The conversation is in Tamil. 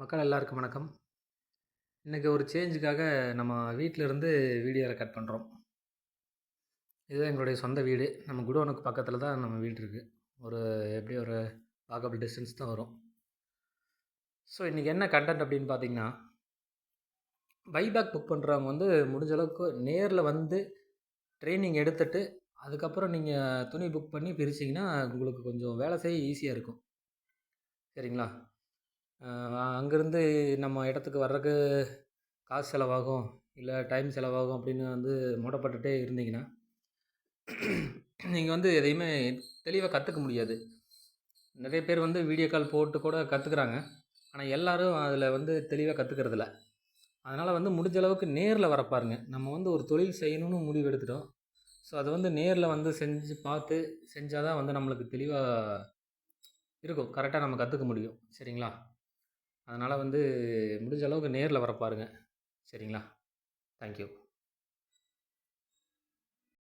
மக்கள் எல்லாருக்கும் வணக்கம். இன்றைக்கி ஒரு சேஞ்சுக்காக நம்ம வீட்டில் இருந்து வீடியோ ரெக்கார்ட் பண்ணுறோம். இதுதான் எங்களுடைய சொந்த வீடு. நம்ம குடோனுக்கு பக்கத்தில் தான் நம்ம வீடு இருக்குது. எப்படியும் ஒரு வாக்கபிள் டிஸ்டன்ஸ் தான் வரும். ஸோ இன்றைக்கி என்ன கண்டென்ட் அப்படின்னு பார்த்தீங்கன்னா, பைபேக் புக் பண்ணுறவங்க வந்து முடிஞ்ச அளவுக்கு நேரில் வந்து ட்ரெயினிங் எடுத்துட்டு அதுக்கப்புறம் நீங்கள் துணி புக் பண்ணி பிரிச்சிங்கன்னா உங்களுக்கு கொஞ்சம் வேலை செய்ய ஈஸியாக இருக்கும். சரிங்களா? அங்கேருந்து நம்ம இடத்துக்கு வர்றதுக்கு காசு செலவாகும், இல்லை டைம் செலவாகும் அப்படின்னு வந்து மூடப்பட்டுட்டே இருந்தீங்கன்னா, நீங்கள் வந்து எதையுமே தெளிவாக கற்றுக்க முடியாது. நிறைய பேர் வந்து வீடியோ கால் போட்டு கூட கற்றுக்குறாங்க. ஆனால் எல்லோரும் அதில் வந்து தெளிவாக கற்றுக்கிறதில்ல. அதனால் வந்து முடிஞ்ச அளவுக்கு நேரில் வர பாருங்க. நம்ம வந்து ஒரு தொழில் செய்யணும்னு முடிவு எடுத்துட்டோம். ஸோ அது வந்து நேரில் வந்து செஞ்சு பார்த்து செஞ்சால் தான் வந்து நம்மளுக்கு தெளிவாக இருக்கும். கரெக்டாக நம்ம கற்றுக்க முடியும். சரிங்களா? அதனால் வந்து முடிஞ்ச அளவுக்கு நேரில் வர பாருங்க. சரிங்களா? தேங்க்யூ.